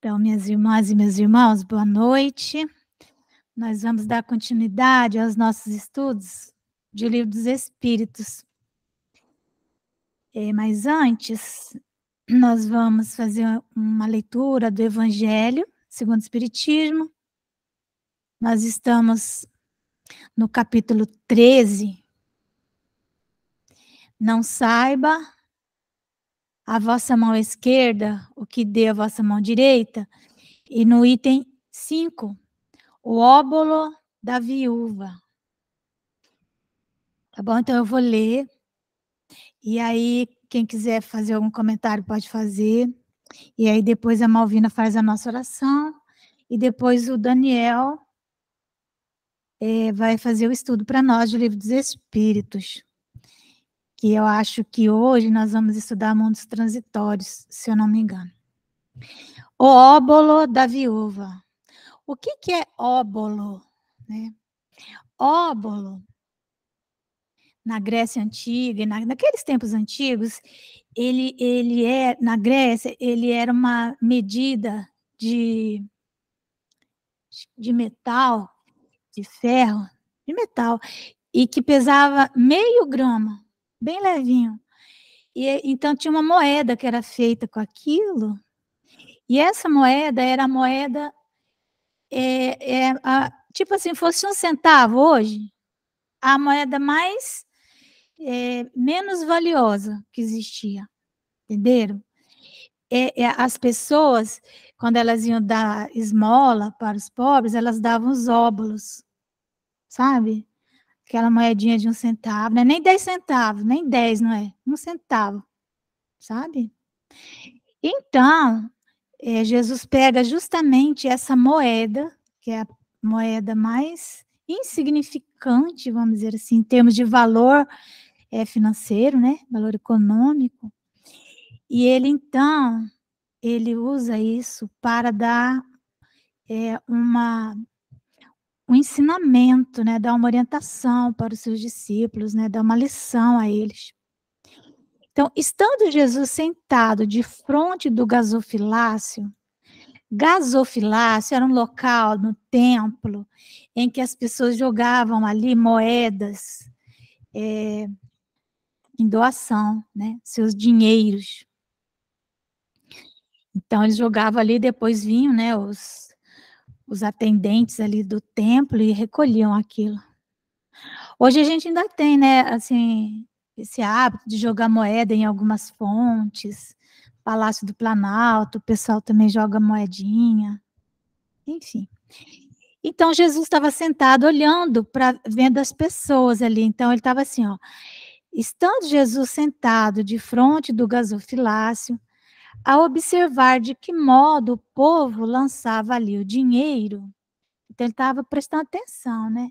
Então, minhas irmãs e meus irmãos, boa noite. Nós vamos dar continuidade aos nossos estudos de Livro dos Espíritos. Mas antes, nós vamos fazer uma leitura do Evangelho segundo o Espiritismo. Nós estamos no capítulo 13. Não saiba a vossa mão esquerda o que dê a vossa mão direita. E no item 5, o óbolo da viúva. Tá bom? Então eu vou ler. E aí, quem quiser fazer algum comentário pode fazer. E aí depois a Malvina faz a nossa oração. E depois o Daniel vai fazer o estudo para nós do Livro dos Espíritos. Que eu acho que hoje nós vamos estudar mundos transitórios, se eu não me engano. O óbolo da viúva. O que é óbolo? Né? Óbolo, na Grécia Antiga, naqueles tempos antigos, na Grécia, ele era uma medida de metal, de ferro, de metal, e que pesava meio grama, bem levinho. E então tinha uma moeda que era feita com aquilo, e essa moeda era a moeda, tipo assim, fosse 1 centavo hoje, a moeda menos valiosa que existia, entenderam? As pessoas, quando elas iam dar esmola para os pobres, elas davam os óbolos, sabe? Aquela moedinha de 1 centavo, não é nem 10 centavos, nem 10, não é? 1 centavo, sabe? Então, Jesus pega justamente essa moeda, que é a moeda mais insignificante, vamos dizer assim, em termos de valor financeiro, né? Valor econômico. E ele, então, ele usa isso para dar um ensinamento, né? Dar uma orientação para os seus discípulos, né? Dar uma lição a eles. Então, estando Jesus sentado de frente do gasofilácio era um local no templo em que as pessoas jogavam ali moedas em doação, né? Seus dinheiros. Então, eles jogavam ali, depois vinham, né, os atendentes ali do templo e recolhiam aquilo. Hoje a gente ainda tem, né, assim, esse hábito de jogar moeda em algumas fontes, Palácio do Planalto, o pessoal também joga moedinha, enfim. Então, Jesus estava sentado olhando, vendo as pessoas ali, então ele estava assim, ó, estando Jesus sentado de frente do gasofilácio, a observar de que modo o povo lançava ali o dinheiro, então ele estava prestando atenção, né?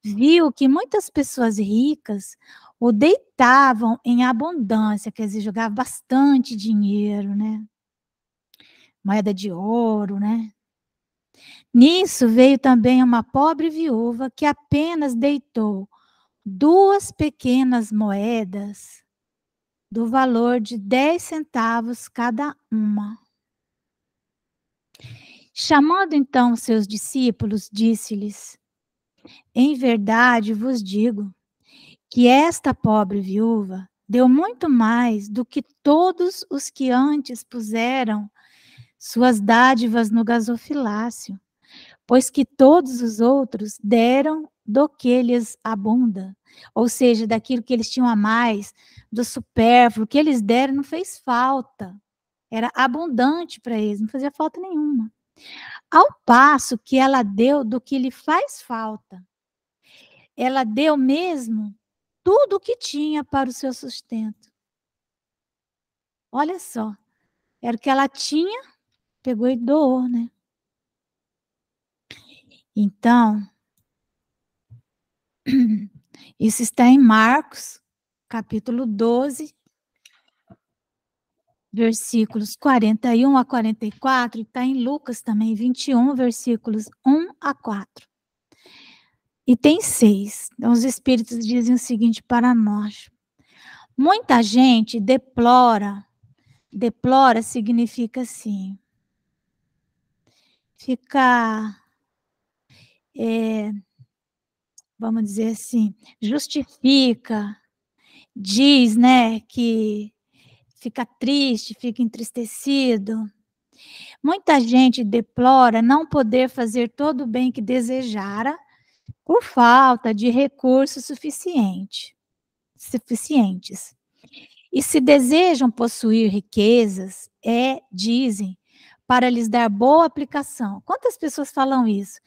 Viu que muitas pessoas ricas o deitavam em abundância, quer dizer, jogavam bastante dinheiro, né? Moeda de ouro, né? Nisso veio também uma pobre viúva que apenas deitou 2 pequenas moedas do valor de 10 centavos cada uma. Chamando então seus discípulos, disse-lhes: em verdade vos digo que esta pobre viúva deu muito mais do que todos os que antes puseram suas dádivas no gasofilácio, pois que todos os outros deram do que lhes abunda, ou seja, daquilo que eles tinham a mais, do supérfluo, o que eles deram não fez falta, era abundante para eles, não fazia falta nenhuma. Ao passo que ela deu do que lhe faz falta, ela deu mesmo tudo o que tinha para o seu sustento. Olha só, era o que ela tinha, pegou e doou, né? Então, isso está em Marcos, capítulo 12, versículos 41 a 44, e está em Lucas também, 21, versículos 1 a 4. E tem 6. Então, os Espíritos dizem o seguinte para nós. Muita gente deplora significa assim, fica, vamos dizer assim, justifica, diz, né, que fica triste, fica entristecido. Muita gente deplora não poder fazer todo o bem que desejara por falta de recursos suficientes. E se desejam possuir riquezas, dizem, para lhes dar boa aplicação. Quantas pessoas falam isso?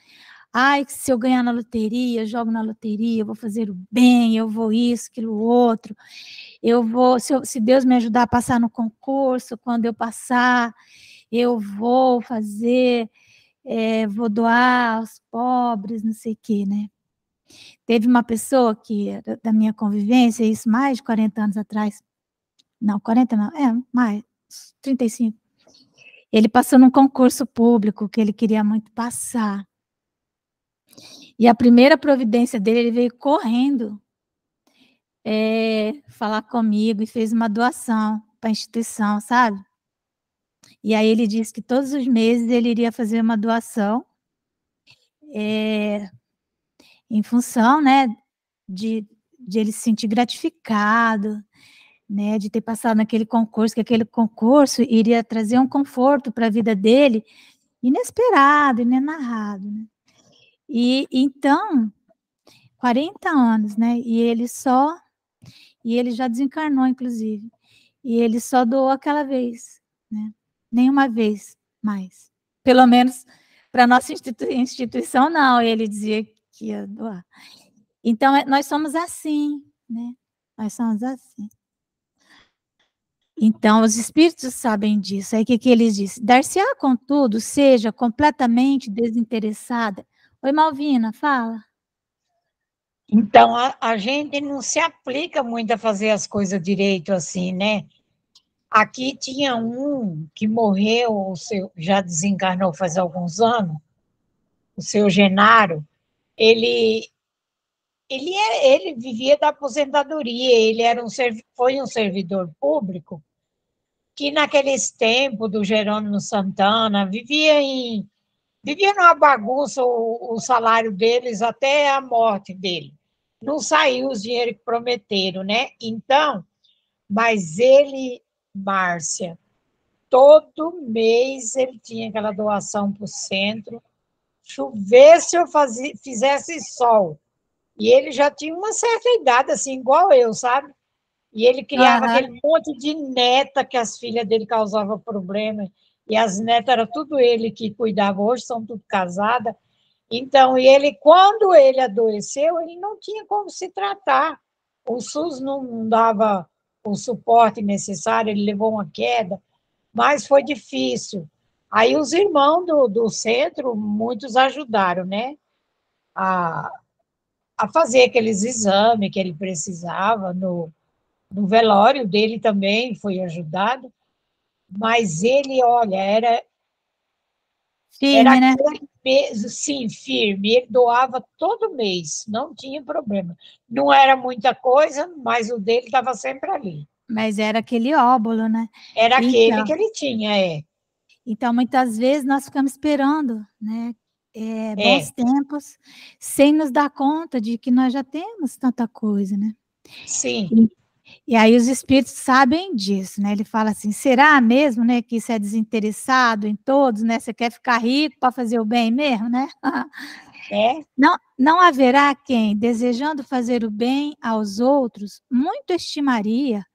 Ai, se eu ganhar na loteria, eu jogo na loteria, eu vou fazer o bem, eu vou isso, aquilo, outro. Eu vou, se Deus me ajudar a passar no concurso, quando eu passar, eu vou fazer, vou doar aos pobres, não sei o quê, né? Teve uma pessoa que, da minha convivência, isso mais de 40 anos atrás, não, 40 não, mais, 35. Ele passou num concurso público que ele queria muito passar. E a primeira providência dele, ele veio correndo falar comigo e fez uma doação para a instituição, sabe? E aí ele disse que todos os meses ele iria fazer uma doação em função, né, de ele se sentir gratificado, né, de ter passado naquele concurso, que aquele concurso iria trazer um conforto para a vida dele inesperado, inenarrado, né? E então, 40 anos, né, e ele já desencarnou, inclusive, e ele só doou aquela vez, né, nenhuma vez mais, pelo menos para a nossa instituição não, ele dizia que ia doar. Então, nós somos assim, né, nós somos assim. Então, os espíritos sabem disso. Aí, o que eles dizem? Dar-se-á, contudo, seja completamente desinteressada. Oi, Malvina, fala. Então, a gente não se aplica muito a fazer as coisas direito assim, né? Aqui tinha um que morreu, já desencarnou faz alguns anos, o seu Genaro. Ele, ele vivia da aposentadoria, foi um servidor público que naqueles tempos do Jerônimo Santana vivia numa bagunça o salário deles até a morte dele. Não saiu os dinheiros que prometeram, né? Então, mas ele, Márcia, todo mês ele tinha aquela doação para o centro, chovesse ou fizesse sol. E ele já tinha uma certa idade, assim, igual eu, sabe? E ele criava Aham. aquele monte de neta que as filhas dele causavam problema. E as netas era tudo ele que cuidava. Hoje são tudo casadas. Então, e ele, quando ele adoeceu, ele não tinha como se tratar. O SUS não dava o suporte necessário, ele levou uma queda, mas foi difícil. Aí os irmãos do centro, muitos ajudaram, né? A, a fazer aqueles exames que ele precisava, no velório dele também foi ajudado, mas ele, olha, era Firme, né? aquele peso, sim, firme. Ele doava todo mês, não tinha problema. Não era muita coisa, mas o dele estava sempre ali. Mas era aquele óbolo, né? Era aquele Então, que ele tinha, muitas vezes nós ficamos esperando, né? Bons É, tempos, sem nos dar conta de que nós já temos tanta coisa, né? sim, E aí os espíritos sabem disso, né? Ele fala assim: será mesmo, né, que isso é desinteressado em todos, né? Você quer ficar rico para fazer o bem mesmo, né? é, Não haverá quem, desejando fazer o bem aos outros, muito estimaria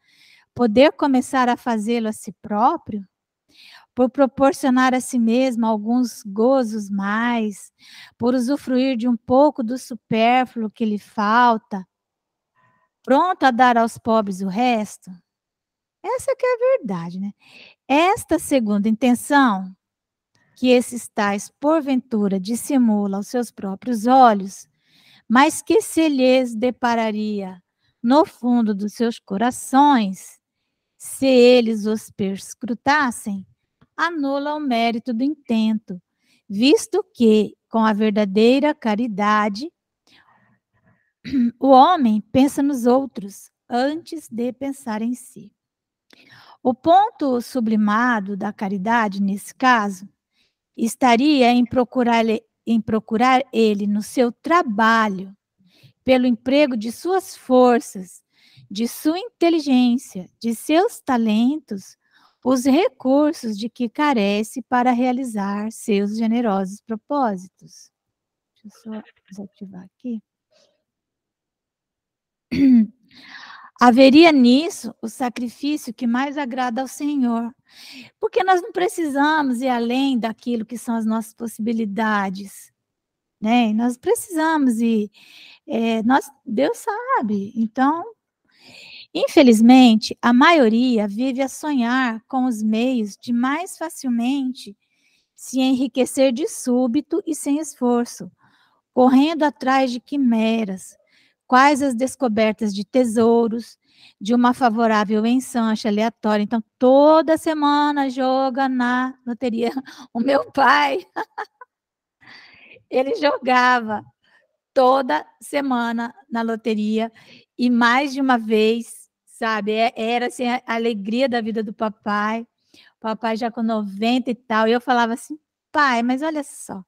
poder começar a fazê-lo a si próprio, por proporcionar a si mesmo alguns gozos mais, por usufruir de um pouco do supérfluo que lhe falta, pronto a dar aos pobres o resto? Essa que é a verdade, né? Esta segunda intenção, que esses tais, porventura, dissimula aos seus próprios olhos, mas que se lhes depararia no fundo dos seus corações, se eles os perscrutassem, anula o mérito do intento, visto que, com a verdadeira caridade, o homem pensa nos outros antes de pensar em si. O ponto sublimado da caridade, nesse caso, estaria em procurar ele no seu trabalho, pelo emprego de suas forças, de sua inteligência, de seus talentos, os recursos de que carece para realizar seus generosos propósitos. Deixa eu só desativar aqui. Haveria nisso o sacrifício que mais agrada ao Senhor, porque nós não precisamos ir além daquilo que são as nossas possibilidades, né? Nós precisamos ir, Deus sabe. Então, infelizmente, a maioria vive a sonhar com os meios de mais facilmente se enriquecer de súbito e sem esforço, correndo atrás de quimeras, quais as descobertas de tesouros, de uma favorável ensanche aleatória. Então, toda semana joga na loteria. O meu pai, ele jogava toda semana na loteria e mais de uma vez, sabe? Era assim a alegria da vida do papai. O papai já com 90 e tal. E eu falava assim, pai, mas olha só,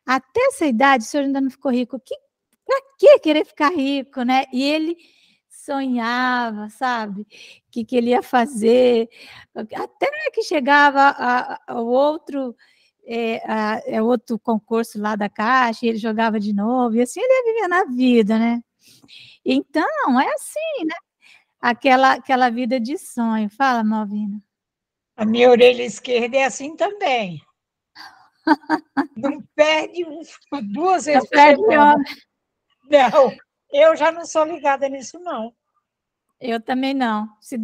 até essa idade o senhor ainda não ficou rico. Para que querer ficar rico, né? E ele sonhava, sabe? Que ele ia fazer, até que chegava o outro outro concurso lá da Caixa, e ele jogava de novo, e assim ele ia viver na vida, né? Então, é assim, né? Aquela vida de sonho. Fala, Malvina. A minha orelha esquerda é assim também. Não perde duas vezes por semana. Não, eu já não sou ligada nisso, não. Eu também não. Se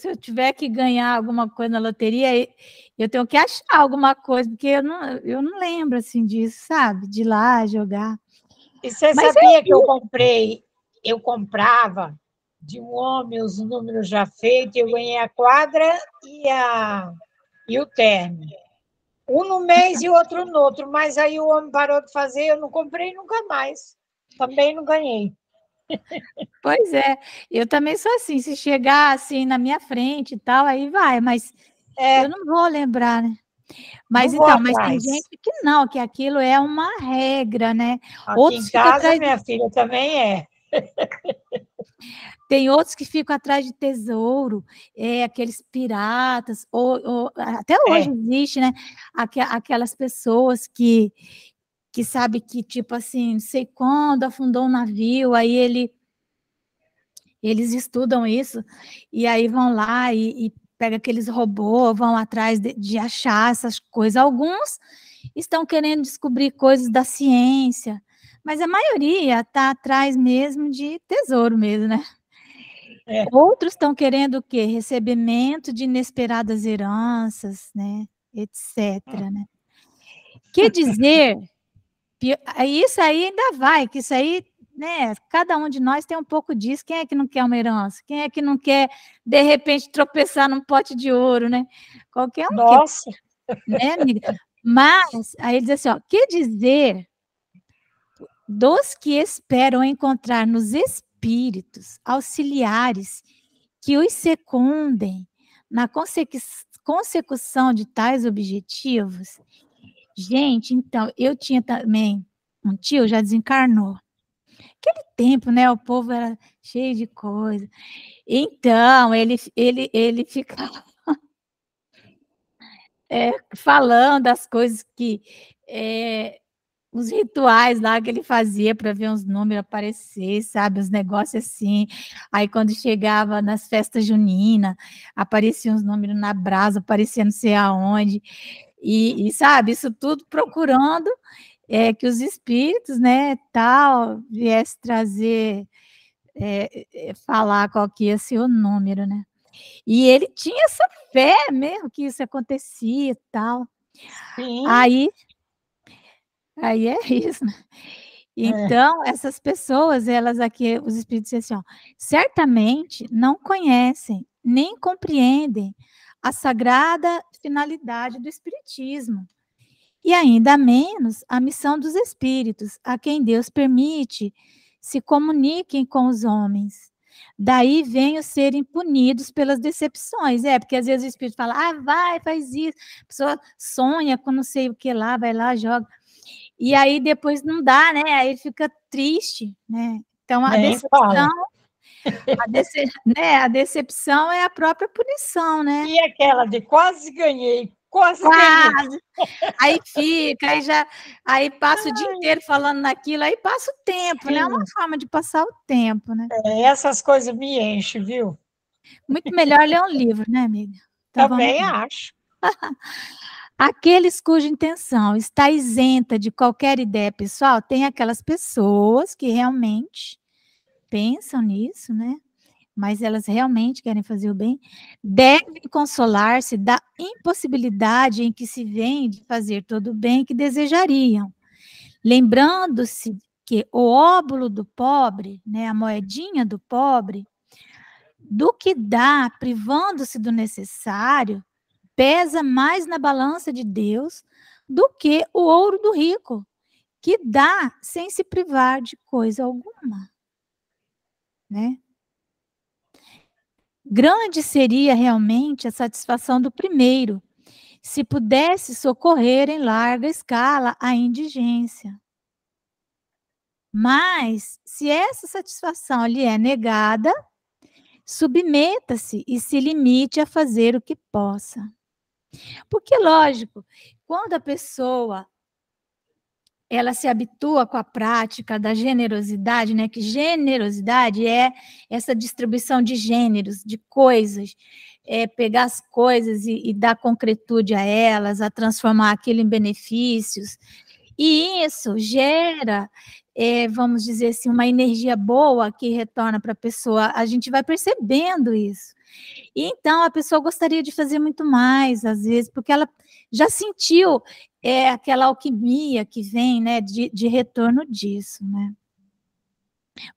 eu tiver que ganhar alguma coisa na loteria, eu tenho que achar alguma coisa, porque eu não lembro assim disso, sabe? De ir lá jogar. E você sabia que eu comprava de um homem os números já feitos, eu ganhei a quadra e o terno. Um no mês e o outro no outro, mas aí o homem parou de fazer, eu não comprei nunca mais. Também não ganhei. Pois é, eu também sou assim, se chegar assim na minha frente e tal, aí vai, mas eu não vou lembrar, né? Mas não vou então, mas tem atrás. gente que não, que aquilo é uma regra, né? Aqui Outros em ficam casa, atrás, minha filha também é. tem outros que ficam atrás de tesouro, aqueles piratas, ou até hoje existe, né? Aquelas pessoas que sabe que, tipo assim, não sei quando afundou um navio, aí eles estudam isso, e aí vão lá e pega aqueles robôs, vão atrás de achar essas coisas. Alguns estão querendo descobrir coisas da ciência, mas a maioria está atrás mesmo de tesouro mesmo, né? Outros estão querendo o quê? Recebimento de inesperadas heranças, né? Etc, né? Quer dizer, isso aí ainda vai, que isso aí, né? Cada um de nós tem um pouco disso. Quem é que não quer uma herança? Quem é que não quer, de repente, tropeçar num pote de ouro, né? Qualquer um quer, Nossa! né, amiga? Mas, aí ele diz assim, ó, quer dizer, dos que esperam encontrar nos espíritos auxiliares que os secundem na consecução de tais objetivos. Gente, então, eu tinha também um tio, já desencarnou. Aquele tempo, né, o povo era cheio de coisa. Então, ele ficava falando as coisas que os rituais lá que ele fazia para ver uns números aparecer, sabe? Os negócios assim. Aí, quando chegava nas festas juninas, apareciam os números na brasa, aparecia não sei aonde. E sabe, isso tudo procurando que os espíritos, né, tal, viesse trazer, falar qual que ia ser o número, né? E ele tinha essa fé mesmo que isso acontecia e tal. Sim. Aí é isso, né? Então, essas pessoas, elas aqui, os espíritos dizem assim, ó, certamente não conhecem, nem compreendem a sagrada finalidade do espiritismo, e ainda menos a missão dos espíritos, a quem Deus permite se comuniquem com os homens, daí venham serem punidos pelas decepções. Porque às vezes o Espírito fala, vai, faz isso. A pessoa sonha com não sei o que lá, vai lá, joga. E aí depois não dá, né? Aí fica triste, né? Então a decepção, a decepção é a própria punição, né? E aquela de quase ganhei, quase ganhei. Aí passa o dia inteiro falando naquilo, aí passa o tempo, né? É uma forma de passar o tempo, né? Essas coisas me enchem, viu? Muito melhor ler um livro, né, amiga? Então, também acho. Aqueles cuja intenção está isenta de qualquer ideia pessoal, tem aquelas pessoas que realmente pensam nisso, né? Mas elas realmente querem fazer o bem, devem consolar-se da impossibilidade em que se vêem de fazer todo o bem que desejariam, lembrando-se que o óbolo do pobre, né, a moedinha do pobre, do que dá, privando-se do necessário, pesa mais na balança de Deus do que o ouro do rico, que dá sem se privar de coisa alguma, né? Grande seria realmente a satisfação do primeiro, se pudesse socorrer em larga escala a indigência. Mas, se essa satisfação lhe é negada, submeta-se e se limite a fazer o que possa. Porque, lógico, quando a pessoa ela se habitua com a prática da generosidade, né? Que generosidade é essa distribuição de gêneros, de coisas, pegar as coisas e dar concretude a elas, a transformar aquilo em benefícios. E isso gera, vamos dizer assim, uma energia boa que retorna para a pessoa. A gente vai percebendo isso. E então a pessoa gostaria de fazer muito mais, às vezes, porque ela já sentiu aquela alquimia que vem, né, de retorno disso, né?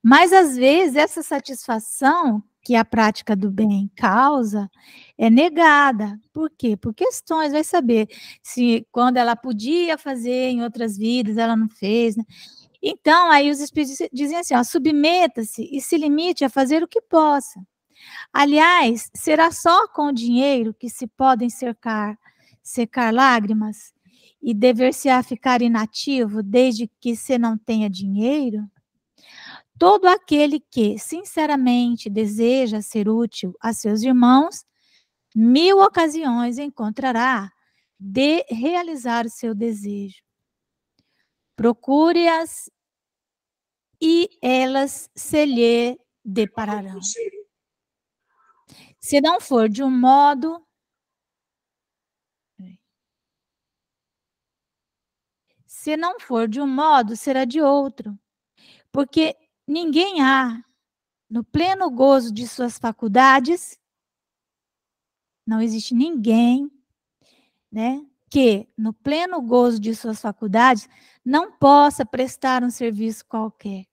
Mas às vezes essa satisfação que a prática do bem causa é negada. Por quê? Por questões, vai saber se quando ela podia fazer em outras vidas, ela não fez, né? Então, aí os espíritos dizem assim, ó, submeta-se e se limite a fazer o que possa. Aliás, será só com o dinheiro que se podem secar lágrimas e dever-se-á ficar inativo desde que se não tenha dinheiro? Todo aquele que, sinceramente, deseja ser útil a seus irmãos, 1000 ocasiões encontrará de realizar o seu desejo. Procure-as e elas se lhe depararão. Se não for de um modo, será de outro. Porque ninguém há, no pleno gozo de suas faculdades, não existe ninguém, né, que, no pleno gozo de suas faculdades, não possa prestar um serviço qualquer.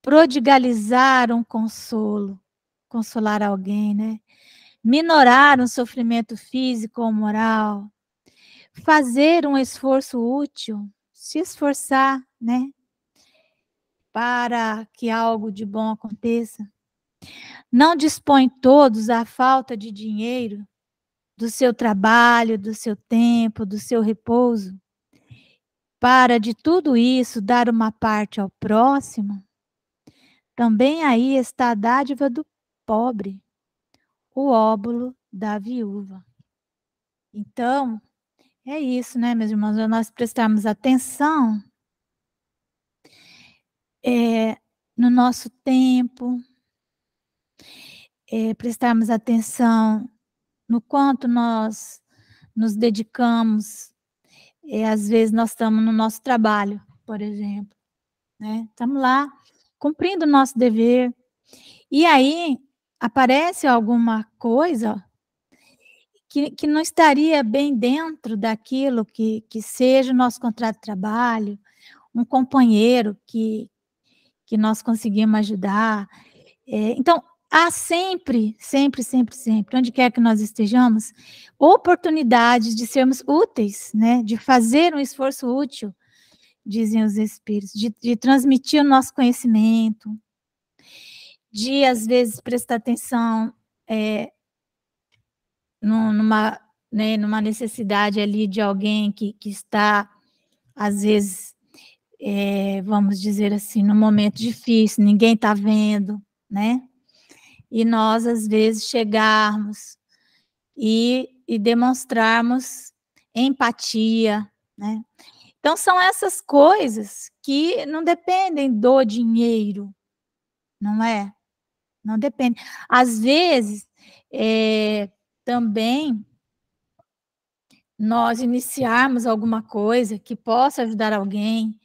Prodigalizar um consolo, consolar alguém, né? Minorar um sofrimento físico ou moral, fazer um esforço útil, se esforçar, né? Para que algo de bom aconteça. Não dispõe todos à falta de dinheiro, do seu trabalho, do seu tempo, do seu repouso, para de tudo isso dar uma parte ao próximo. Também aí está a dádiva do pobre, o óbolo da viúva. Então, é isso, né, meus irmãos? Nós prestarmos atenção no nosso tempo, prestarmos atenção no quanto nós nos dedicamos. Às vezes nós estamos no nosso trabalho, por exemplo, né? Estamos lá cumprindo o nosso dever. E aí aparece alguma coisa que não estaria bem dentro daquilo que seja o nosso contrato de trabalho, um companheiro que nós conseguimos ajudar. Então, há sempre, onde quer que nós estejamos, oportunidades de sermos úteis, né? De fazer um esforço útil, dizem os espíritos, de transmitir o nosso conhecimento. de, às vezes, prestar atenção numa, né, numa necessidade ali de alguém que está, às vezes, vamos dizer assim, num momento difícil, ninguém está vendo, né? E nós, às vezes, chegarmos e demonstrarmos empatia, né? Então, são essas coisas que não dependem do dinheiro, não é? Não depende. Às vezes, também nós iniciarmos alguma coisa que possa ajudar alguém,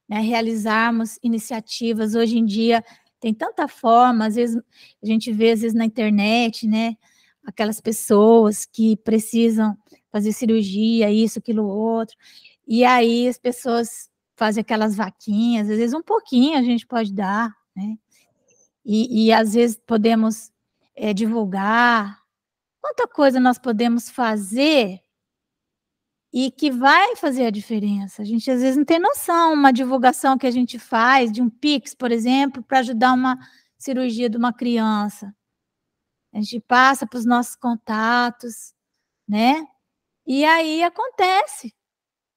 né, realizarmos iniciativas. Hoje em dia tem tanta forma, às vezes a gente vê às vezes na internet, né, aquelas pessoas que precisam fazer cirurgia, isso, aquilo, outro, e aí as pessoas fazem aquelas vaquinhas, às vezes um pouquinho a gente pode dar, né, e às vezes podemos divulgar. Quanta coisa nós podemos fazer e que vai fazer a diferença. A gente às vezes não tem noção, uma divulgação que a gente faz de um Pix, por exemplo, para ajudar uma cirurgia de uma criança. A gente passa para os nossos contatos, né? E aí acontece.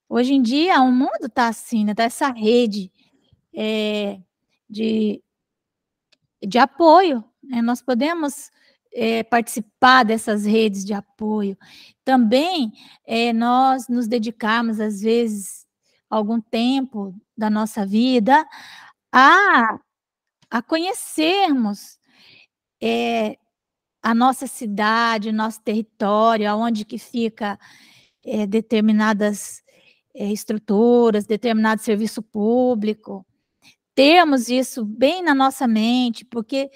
Hoje em dia o mundo está assim, né? Tá essa rede de apoio, né? Nós podemos participar dessas redes de apoio. Também nós nos dedicarmos, às vezes, algum tempo da nossa vida a conhecermos a nossa cidade, nosso território, aonde que fica determinadas estruturas, determinado serviço público. Termos isso bem na nossa mente, porque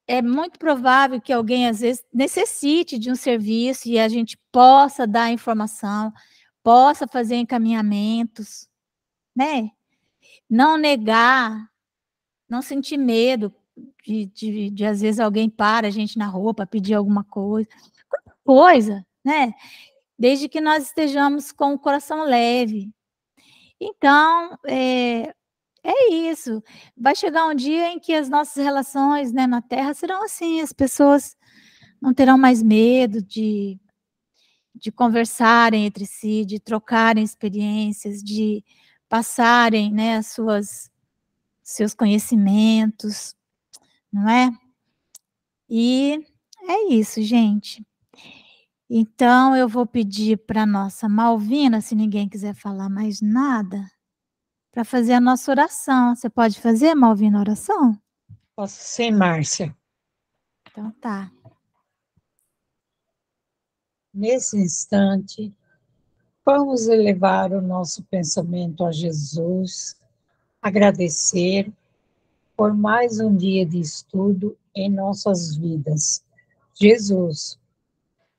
é muito provável que alguém, às vezes, necessite de um serviço e a gente possa dar informação, possa fazer encaminhamentos, né? Não negar, não sentir medo de às vezes, alguém para a gente na rua para pedir alguma coisa, né? Desde que nós estejamos com o coração leve. Então, é isso. Vai chegar um dia em que as nossas relações, né, na Terra serão assim, as pessoas não terão mais medo de conversarem entre si, de trocarem experiências, de passarem, né, seus conhecimentos, não é? E é isso, gente. Então eu vou pedir para nossa Malvina, se ninguém quiser falar mais nada, para fazer a nossa oração. Você pode fazer, Malvina, a oração? Posso ser, Márcia. Então tá. Nesse instante, vamos elevar o nosso pensamento a Jesus, agradecer por mais um dia de estudo em nossas vidas. Jesus,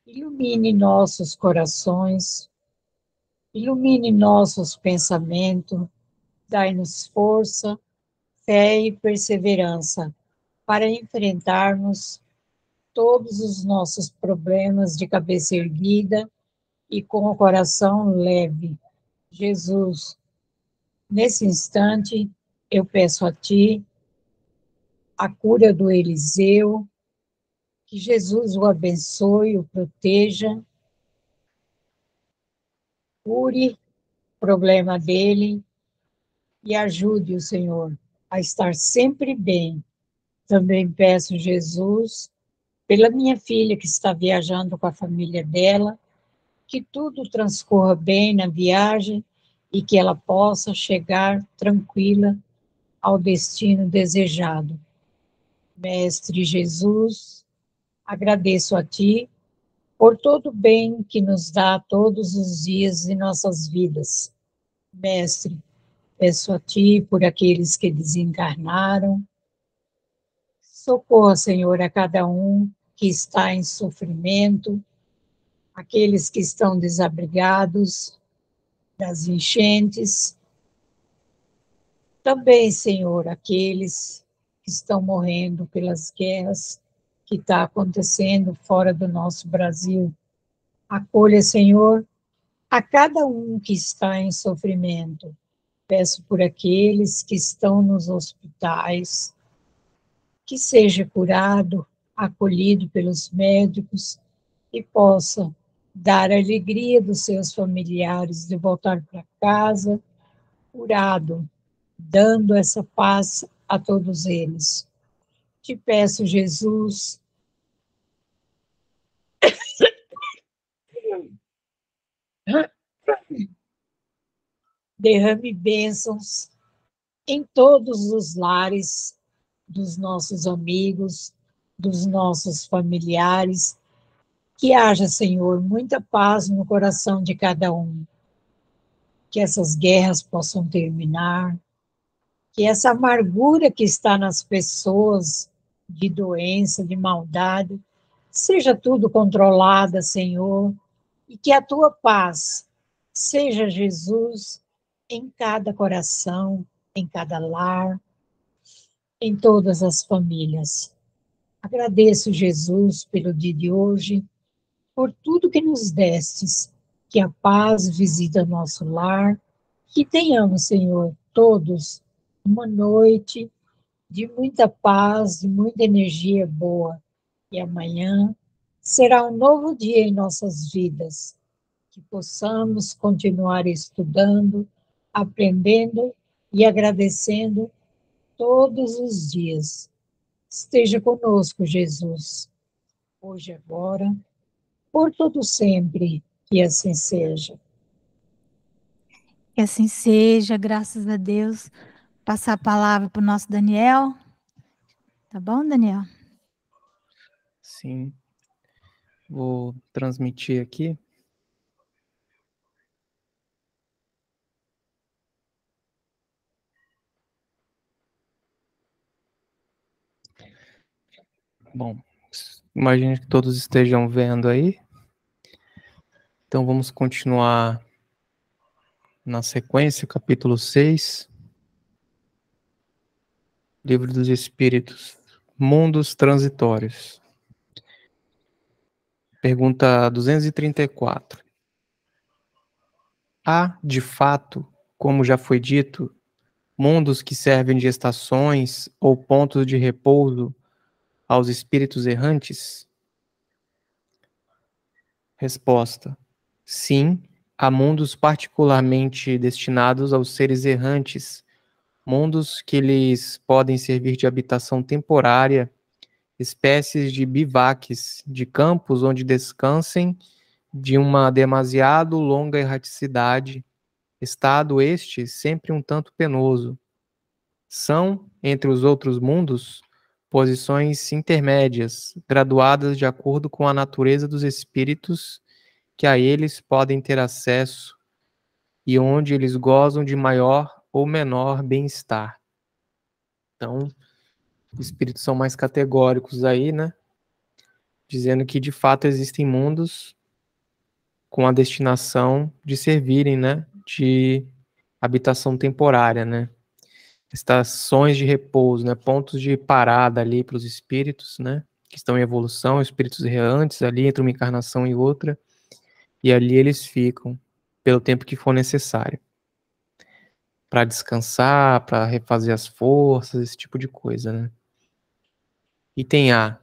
ilumine nossos corações, ilumine nossos pensamentos, dai-nos força, fé e perseverança para enfrentarmos todos os nossos problemas de cabeça erguida e com o coração leve. Jesus, nesse instante, eu peço a Ti a cura do Eliseu, que Jesus o abençoe, o proteja, cure o problema dele e ajude o Senhor a estar sempre bem. Também peço, Jesus, pela minha filha que está viajando com a família dela, que tudo transcorra bem na viagem e que ela possa chegar tranquila ao destino desejado. Mestre Jesus, agradeço a Ti por todo o bem que nos dá todos os dias de nossas vidas. Mestre, peço a Ti por aqueles que desencarnaram. Socorra, Senhor, a cada um que está em sofrimento, aqueles que estão desabrigados das enchentes. Também, Senhor, aqueles que estão morrendo pelas guerras que está acontecendo fora do nosso Brasil. Acolha, Senhor, a cada um que está em sofrimento. Peço por aqueles que estão nos hospitais, que seja curado, acolhido pelos médicos e possa dar a alegria dos seus familiares de voltar para casa curado, dando essa paz a todos eles. Te peço, Jesus, derrame bênçãos em todos os lares dos nossos amigos, dos nossos familiares, que haja, Senhor, muita paz no coração de cada um, que essas guerras possam terminar, que essa amargura que está nas pessoas, de doença, de maldade, seja tudo controlada, Senhor, e que a tua paz seja, Jesus, em cada coração, em cada lar, em todas as famílias. Agradeço, Jesus, pelo dia de hoje, por tudo que nos destes, que a paz visita nosso lar, que tenhamos, Senhor, todos uma noite de muita paz, de muita energia boa, e amanhã será um novo dia em nossas vidas, que possamos continuar estudando, aprendendo e agradecendo todos os dias. Esteja conosco, Jesus, hoje e agora, por todo sempre, que assim seja. Que assim seja, graças a Deus. Passar a palavra para o nosso Daniel. Tá bom, Daniel? Sim. Vou transmitir aqui. Bom, imagino que todos estejam vendo aí. Então vamos continuar na sequência, capítulo 6. Livro dos Espíritos, Mundos Transitórios. Pergunta 234. Há, de fato, como já foi dito, mundos que servem de estações ou pontos de repouso aos espíritos errantes? Resposta: sim, há mundos particularmente destinados aos seres errantes, mundos que lhes podem servir de habitação temporária, espécies de bivaques, de campos onde descansem de uma demasiado longa erraticidade, estado este sempre um tanto penoso. São, entre os outros mundos, posições intermédias, graduadas de acordo com a natureza dos espíritos que a eles podem ter acesso e onde eles gozam de maior ou menor bem-estar. Então, os espíritos são mais categóricos aí, né? Dizendo que, de fato, existem mundos com a destinação de servirem, né? De habitação temporária, né? Estações de repouso, né? Pontos de parada ali para os espíritos, né? Que estão em evolução, espíritos errantes ali entre uma encarnação e outra, e ali eles ficam pelo tempo que for necessário para descansar, para refazer as forças, esse tipo de coisa, né? Item A.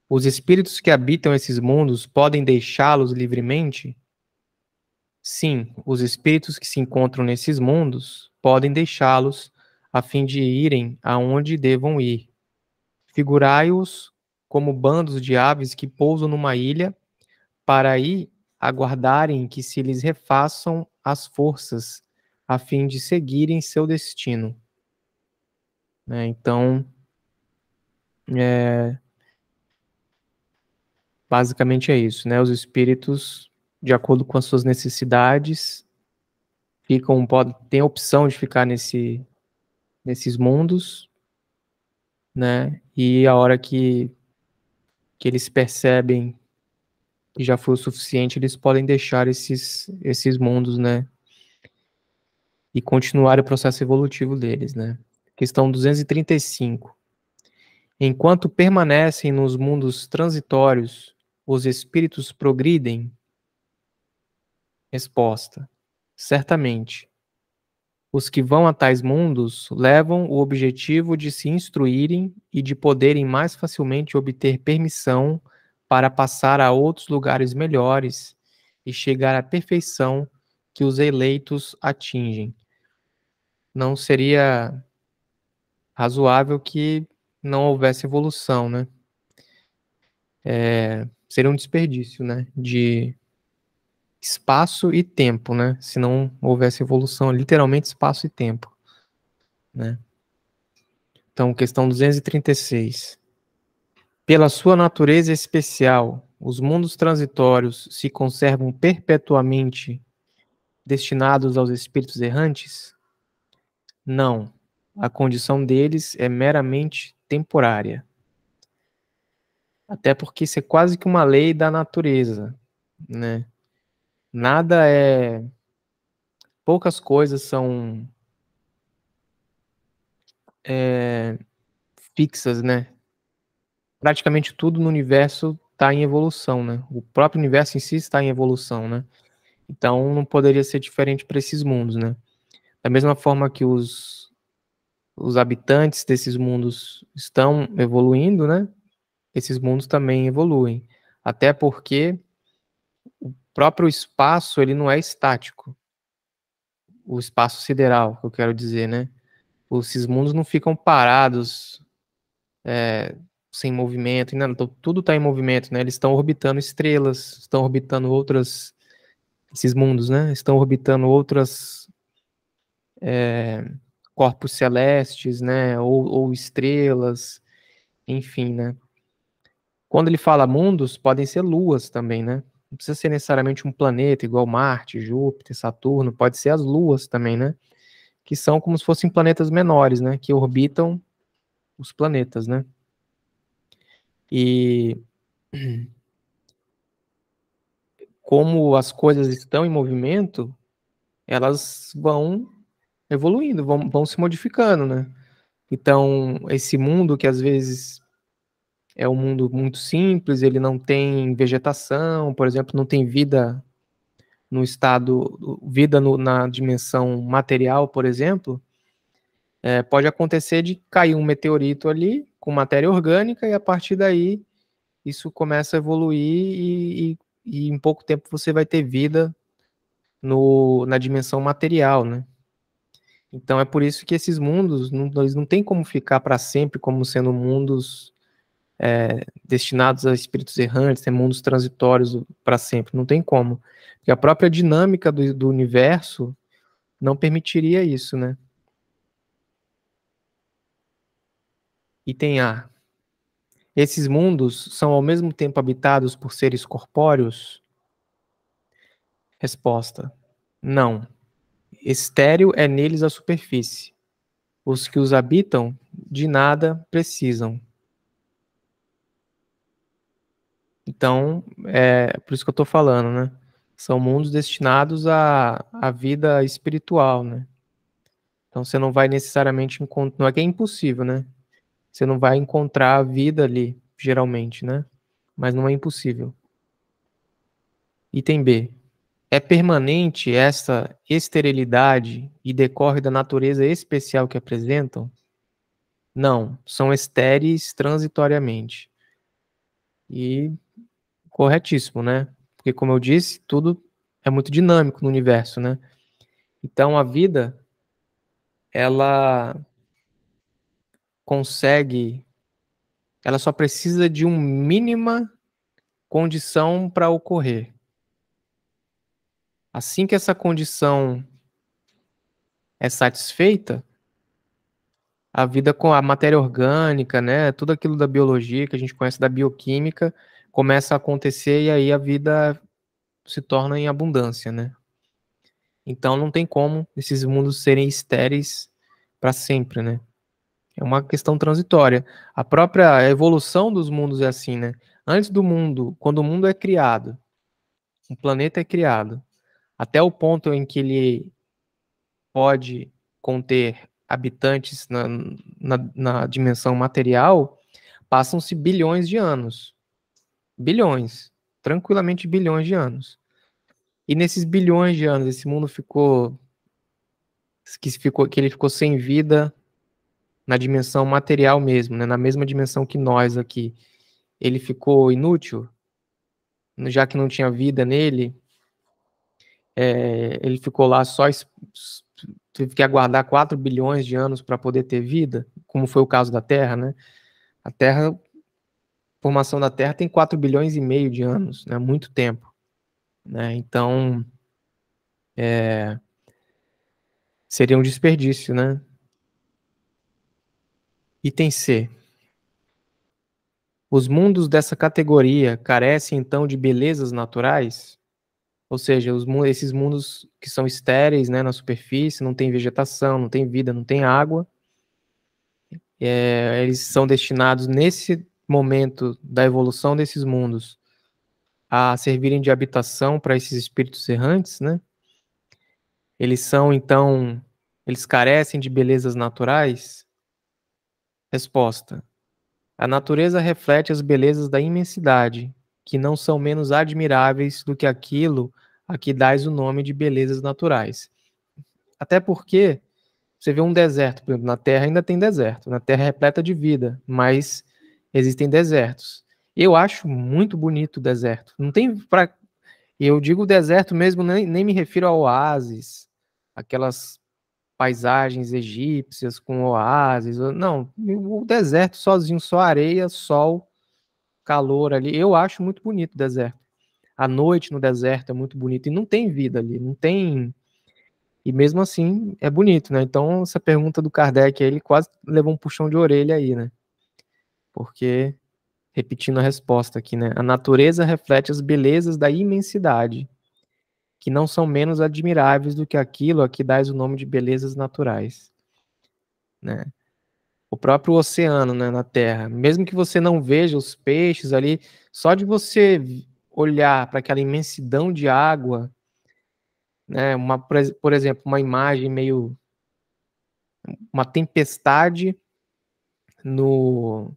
Os espíritos que habitam esses mundos podem deixá-los livremente? Sim, os espíritos que se encontram nesses mundos podem deixá-los a fim de irem aonde devam ir. Figurai-os como bandos de aves que pousam numa ilha para aí aguardarem que se lhes refaçam as forças a fim de seguirem seu destino. Então, basicamente é isso, né? Os espíritos, de acordo com as suas necessidades, têm a opção de ficar nesses mundos, né? E a hora que eles percebem que já foi o suficiente, eles podem deixar esses mundos, né? E continuar o processo evolutivo deles, né? Questão 235. Enquanto permanecem nos mundos transitórios, os espíritos progridem? Resposta: certamente. Os que vão a tais mundos levam o objetivo de se instruírem e de poderem mais facilmente obter permissão para passar a outros lugares melhores e chegar à perfeição que os eleitos atingem. Não seria razoável que não houvesse evolução, né? Seria um desperdício, né? De espaço e tempo, né? Se não houvesse evolução, literalmente espaço e tempo, né? Então, questão 236. Pela sua natureza especial, os mundos transitórios se conservam perpetuamente destinados aos espíritos errantes? Não. A condição deles é meramente temporária. Até porque isso é quase que uma lei da natureza, né? Nada é... Poucas coisas são fixas, né? Praticamente tudo no universo está em evolução, né? O próprio universo em si está em evolução, né? Então não poderia ser diferente para esses mundos, né? Da mesma forma que os habitantes desses mundos estão evoluindo, né? Esses mundos também evoluem. Até porque o próprio espaço, ele não é estático. O espaço sideral, que eu quero dizer, né? Esses mundos não ficam parados, sem movimento, não, tudo está em movimento, né? Eles estão orbitando estrelas, estão orbitando outras, esses mundos, né? Estão orbitando outras corpos celestes, né? Ou estrelas, enfim, né? Quando ele fala mundos, podem ser luas também, né? Não precisa ser necessariamente um planeta igual Marte, Júpiter, Saturno, pode ser as luas também, né? Que são como se fossem planetas menores, né? Que orbitam os planetas, né? E como as coisas estão em movimento, elas vão evoluindo, vão se modificando, né? Então, esse mundo que às vezes é um mundo muito simples, ele não tem vegetação, por exemplo, não tem vida no estado, na dimensão material, por exemplo, pode acontecer de cair um meteorito ali com matéria orgânica e a partir daí isso começa a evoluir e em pouco tempo você vai ter vida na dimensão material, né? Então é por isso que esses mundos, eles não têm como ficar para sempre como sendo mundos destinados a espíritos errantes, mundos transitórios para sempre, não tem como. Porque a própria dinâmica do universo não permitiria isso, né? Item A. Esses mundos são ao mesmo tempo habitados por seres corpóreos? Resposta. Não. Estéril é neles a superfície. Os que os habitam, de nada precisam. Então, é por isso que eu estou falando, né? São mundos destinados à vida espiritual, né? Então, você não vai necessariamente encontrar... Não é que é impossível, né? Você não vai encontrar a vida ali, geralmente, né? Mas não é impossível. Item B. É permanente essa esterilidade e decorre da natureza especial que apresentam? Não, são estéreis transitoriamente. E corretíssimo, né? Porque, como eu disse, tudo é muito dinâmico no universo, né? Então, a vida, ela consegue, ela só precisa de uma mínima condição para ocorrer. Assim que essa condição é satisfeita, a vida com a matéria orgânica, né, tudo aquilo da biologia que a gente conhece da bioquímica, começa a acontecer e aí a vida se torna em abundância, né? Então não tem como esses mundos serem estéreis para sempre, né? É uma questão transitória. A própria evolução dos mundos é assim, né? Antes do mundo, quando o mundo é criado, um planeta é criado, até o ponto em que ele pode conter habitantes na dimensão material, passam-se bilhões de anos. Bilhões. Tranquilamente bilhões de anos. E nesses bilhões de anos, esse mundo ficou que ele ficou sem vida na dimensão material mesmo, né? Na mesma dimensão que nós aqui. Ele ficou inútil, já que não tinha vida nele, ele ficou lá teve que aguardar 4 bilhões de anos para poder ter vida, como foi o caso da Terra, né? A formação da Terra tem 4 bilhões e meio de anos, né? Muito tempo, né? Então, seria um desperdício, né? Item C. Os mundos dessa categoria carecem, então, de belezas naturais? Ou seja, esses mundos que são estéreis, né, na superfície, não tem vegetação, não tem vida, não tem água, eles são destinados, nesse momento da evolução desses mundos, a servirem de habitação para esses espíritos errantes, né? Eles são, então, eles carecem de belezas naturais? Resposta. A natureza reflete as belezas da imensidade, que não são menos admiráveis do que aquilo a que dás o nome de belezas naturais. Até porque você vê um deserto, por exemplo, na Terra ainda tem deserto, na Terra é repleta de vida, mas existem desertos. Eu acho muito bonito o deserto. Não tem para. Eu digo deserto mesmo, nem me refiro a oásis, aquelas paisagens egípcias com oásis. Não, o deserto sozinho, só areia, sol, calor ali. Eu acho muito bonito o deserto. A noite no deserto é muito bonito e não tem vida ali, não tem. E mesmo assim é bonito, né? Então essa pergunta do Kardec, ele quase levou um puxão de orelha aí, né? Porque, repetindo a resposta aqui, né? A natureza reflete as belezas da imensidade, que não são menos admiráveis do que aquilo a que dás o nome de belezas naturais, né? O próprio oceano, né, na Terra, mesmo que você não veja os peixes ali, só de você olhar para aquela imensidão de água, né, por exemplo, uma imagem meio uma tempestade no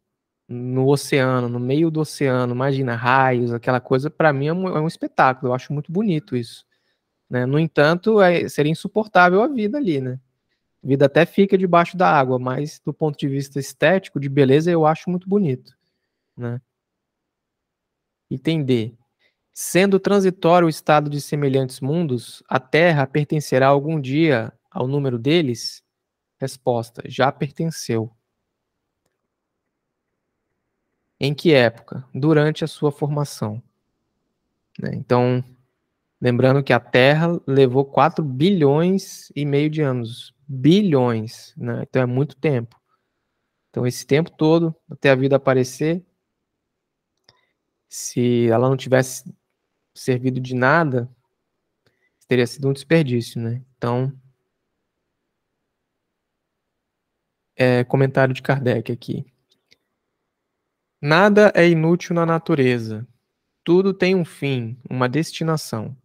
oceano, no meio do oceano, imagina raios, aquela coisa, para mim é um espetáculo, eu acho muito bonito isso, né? No entanto, seria insuportável a vida ali, né? A vida até fica debaixo da água, mas do ponto de vista estético, de beleza, eu acho muito bonito, né? Item D. Sendo transitório o estado de semelhantes mundos, a Terra pertencerá algum dia ao número deles? Resposta: já pertenceu. Em que época? Durante a sua formação, né? Então, lembrando que a Terra levou 4 bilhões e meio de anos. Bilhões, né? Então é muito tempo. Então, esse tempo todo, até a vida aparecer, se ela não tivesse servido de nada, teria sido um desperdício, né? Então, comentário de Kardec aqui. Nada é inútil na natureza. Tudo tem um fim, uma destinação.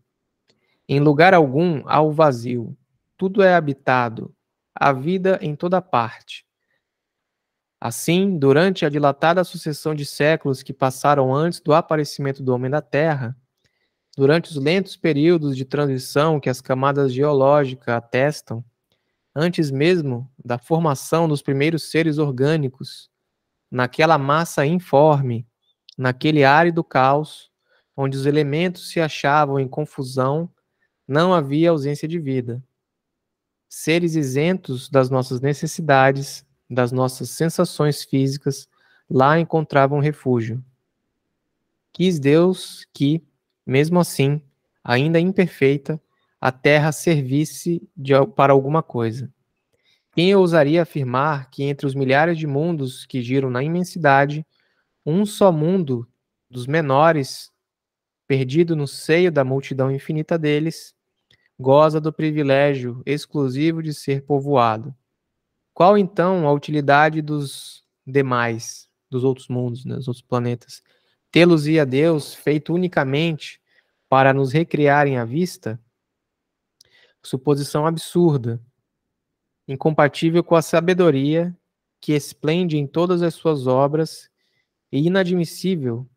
Em lugar algum há o vazio. Tudo é habitado. Há vida em toda parte. Assim, durante a dilatada sucessão de séculos que passaram antes do aparecimento do homem na Terra, durante os lentos períodos de transição que as camadas geológicas atestam, antes mesmo da formação dos primeiros seres orgânicos, naquela massa informe, naquele árido caos, onde os elementos se achavam em confusão, não havia ausência de vida. Seres isentos das nossas necessidades, das nossas sensações físicas, lá encontravam refúgio. Quis Deus que, mesmo assim, ainda imperfeita, a Terra servisse para alguma coisa. Quem ousaria afirmar que entre os milhares de mundos que giram na imensidade, um só mundo, dos menores, perdido no seio da multidão infinita deles, goza do privilégio exclusivo de ser povoado? Qual, então, a utilidade dos demais, dos outros mundos, né, dos outros planetas? Tê-los-ia Deus feito unicamente para nos recriarem à vista? Suposição absurda, incompatível com a sabedoria que esplende em todas as suas obras e inadmissível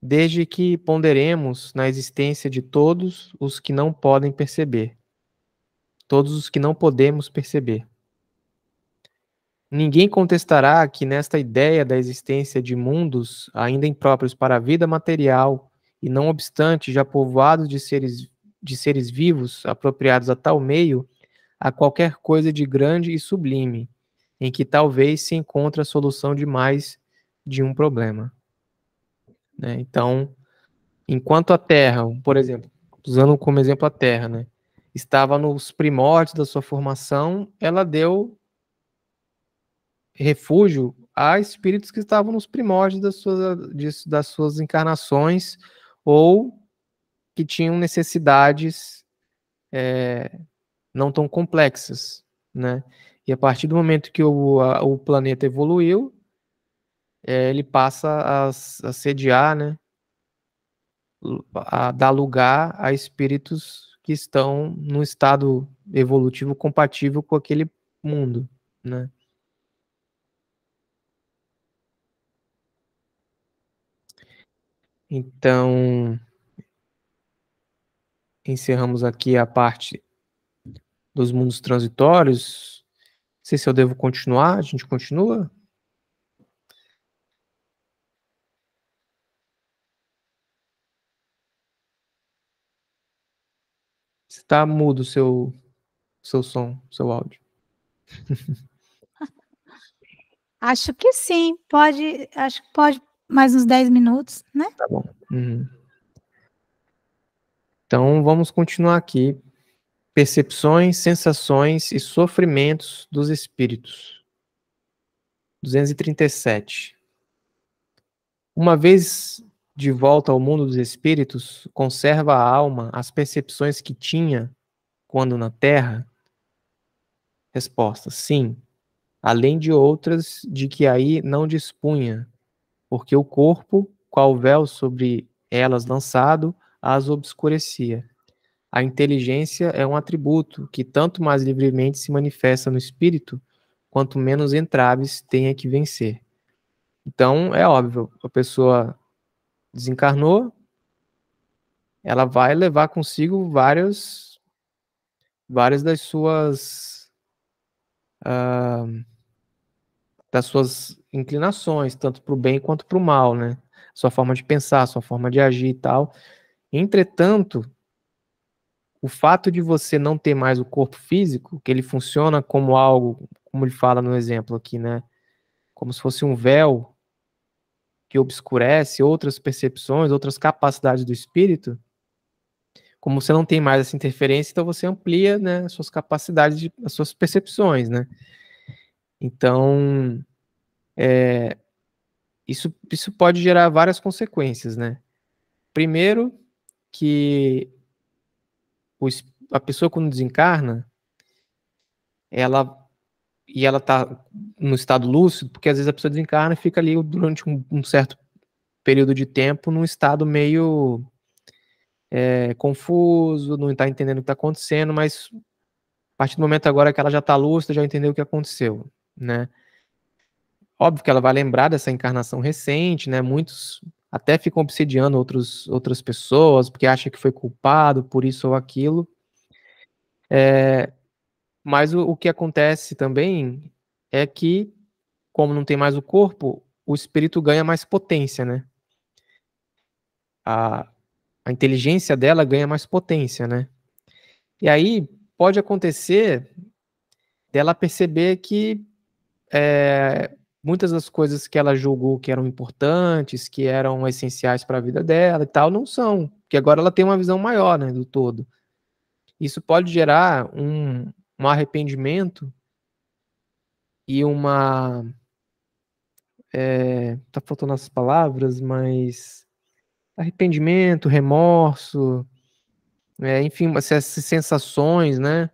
desde que ponderemos na existência de todos os que não podem perceber, todos os que não podemos perceber. Ninguém contestará que nesta ideia da existência de mundos ainda impróprios para a vida material e não obstante já povoados de seres vivos apropriados a tal meio, há qualquer coisa de grande e sublime, em que talvez se encontre a solução de mais de um problema. Né? Então, enquanto a Terra, por exemplo, usando como exemplo a Terra, né, estava nos primórdios da sua formação, ela deu refúgio a espíritos que estavam nos primórdios das suas encarnações ou que tinham necessidades não tão complexas, né? E a partir do momento que o planeta evoluiu, ele passa a sediar, né? A dar lugar a espíritos que estão num estado evolutivo compatível com aquele mundo, né? Então, encerramos aqui a parte dos mundos transitórios. Não sei se eu devo continuar, a gente continua? Está mudo o seu som, seu áudio. Acho que sim, acho que pode mais uns 10 minutos, né? Tá bom. Uhum. Então, vamos continuar aqui. Percepções, sensações e sofrimentos dos espíritos. 237. Uma vez de volta ao mundo dos espíritos, conserva a alma as percepções que tinha quando na Terra? Resposta: sim, além de outras de que aí não dispunha, porque o corpo, qual véu sobre elas lançado, as obscurecia. A inteligência é um atributo que tanto mais livremente se manifesta no espírito, quanto menos entraves tenha que vencer. Então, é óbvio, a pessoa desencarnou, ela vai levar consigo várias das suas inclinações, tanto para o bem quanto para o mal, né? Sua forma de pensar, sua forma de agir e tal. Entretanto, o fato de você não ter mais o corpo físico, que ele funciona como algo, como ele fala no exemplo aqui, né? Como se fosse um véu que obscurece outras percepções, outras capacidades do espírito. Como você não tem mais essa interferência, então você amplia, né, as suas capacidades, as suas percepções, né? Então, isso pode gerar várias consequências, né? Primeiro, que a pessoa quando desencarna, ela está no estado lúcido, porque às vezes a pessoa desencarna e fica ali durante um certo período de tempo num estado meio confuso, não está entendendo o que está acontecendo, mas a partir do momento agora que ela já está lúcida, já entendeu o que aconteceu, né? Óbvio que ela vai lembrar dessa encarnação recente, né? Muitos até ficam obsidiando outras pessoas, porque acham que foi culpado por isso ou aquilo. Mas o que acontece também é que, como não tem mais o corpo, o espírito ganha mais potência, né? A inteligência dela ganha mais potência, né? E aí pode acontecer dela perceber que muitas das coisas que ela julgou que eram importantes, que eram essenciais para a vida dela e tal, não são. Porque agora ela tem uma visão maior, né, do todo. Isso pode gerar um arrependimento e tá faltando as palavras, mas arrependimento, remorso, enfim, essas sensações, né?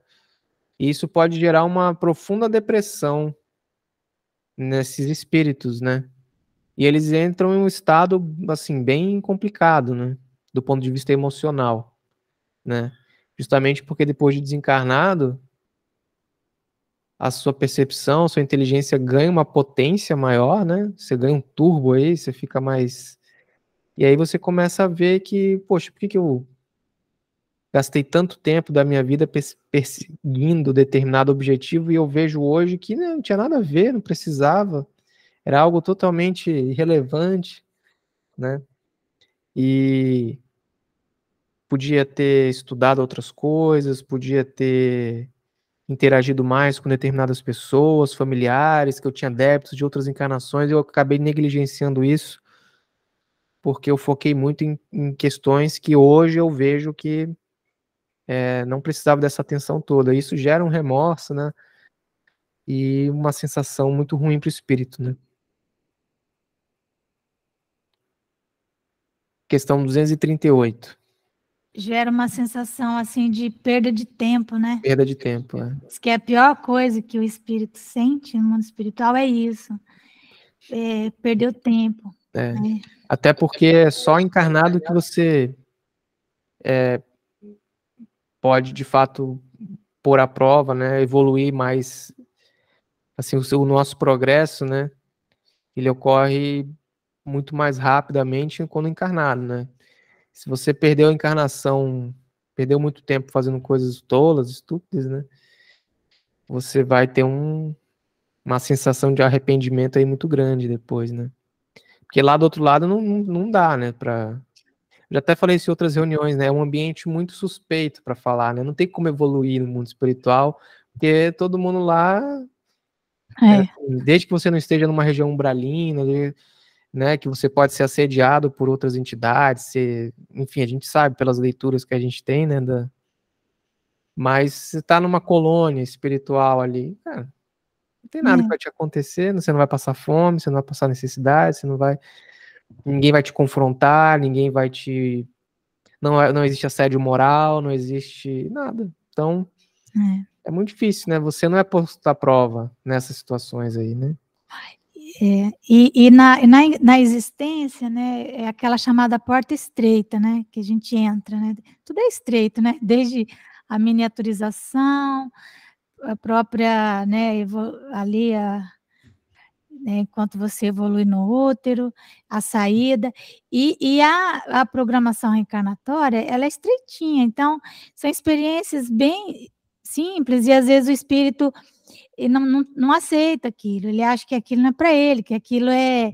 E isso pode gerar uma profunda depressão nesses espíritos, né? E eles entram em um estado, assim, bem complicado, né? Do ponto de vista emocional, né? Justamente porque depois de desencarnado, a sua percepção, sua inteligência ganha uma potência maior, né? Você ganha um turbo aí, você fica mais E aí você começa a ver que, poxa, por que eu gastei tanto tempo da minha vida perseguindo determinado objetivo e eu vejo hoje que não tinha nada a ver, não precisava, era algo totalmente irrelevante, né? E podia ter estudado outras coisas, podia ter interagido mais com determinadas pessoas, familiares, que eu tinha débitos de outras encarnações, e eu acabei negligenciando isso, porque eu foquei muito em questões que hoje eu vejo que não precisava dessa atenção toda. Isso gera um remorso, né? E uma sensação muito ruim para o espírito, né? Questão 238. Gera uma sensação assim de perda de tempo, né? Perda de tempo, né? Diz que a pior coisa que o espírito sente no mundo espiritual é isso. Perder o tempo. Né? Até porque é só encarnado que você pode, de fato, pôr à prova, né? Evoluir mais. Assim, o nosso progresso, né? Ele ocorre muito mais rapidamente quando encarnado, né? Se você perdeu a encarnação, perdeu muito tempo fazendo coisas tolas, estúpidas, né? Você vai ter uma sensação de arrependimento aí muito grande depois, né? Porque lá do outro lado não dá, né? Já até falei isso em outras reuniões, né? É um ambiente muito suspeito para falar, né? Não tem como evoluir no mundo espiritual, porque todo mundo lá, assim, desde que você não esteja numa região umbralina, né? Que você pode ser assediado por outras entidades, enfim, a gente sabe pelas leituras que a gente tem, né? Mas você está numa colônia espiritual ali, cara, não tem nada que vai te acontecer, você não vai passar fome, você não vai passar necessidade, ninguém vai te confrontar, ninguém vai te... Não existe assédio moral, não existe nada. Então, é muito difícil, né? Você não é posto à prova nessas situações aí, né? E na existência, né, é aquela chamada porta estreita, né, que a gente entra, né? Tudo é estreito, né? Desde a miniaturização, a própria, né, ali né, enquanto você evolui no útero, a saída, e a programação reencarnatória, ela é estreitinha, então, são experiências bem simples, e às vezes o espírito não aceita aquilo, ele acha que aquilo não é para ele, que aquilo é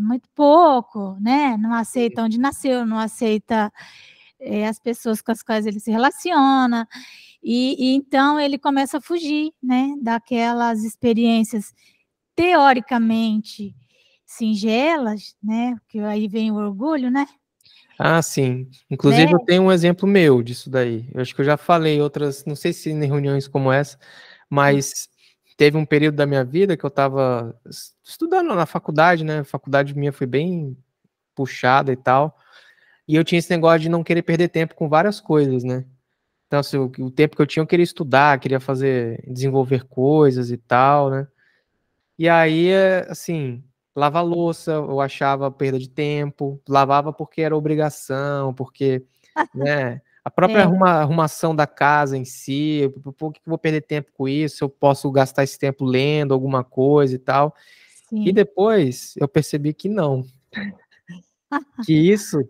muito pouco, né? Não aceita onde nasceu, não aceita as pessoas com as quais ele se relaciona, e então ele começa a fugir, né, daquelas experiências teoricamente singelas, né? Porque aí vem o orgulho, né? Ah, sim. Inclusive, eu tenho um exemplo meu disso daí. Eu acho que eu já falei outras, não sei se em reuniões como essa, mas teve um período da minha vida que eu estava estudando na faculdade, né? A faculdade minha foi bem puxada e tal. E eu tinha esse negócio de não querer perder tempo com várias coisas, né? Então, assim, o tempo que eu tinha, eu queria estudar, queria desenvolver coisas e tal, né? E aí, assim, lavar louça, eu achava perda de tempo, lavava porque era obrigação, porque, né, a própria arrumação da casa em si, por que eu vou perder tempo com isso? Eu posso gastar esse tempo lendo alguma coisa e tal. Sim. E depois eu percebi que não. Que isso,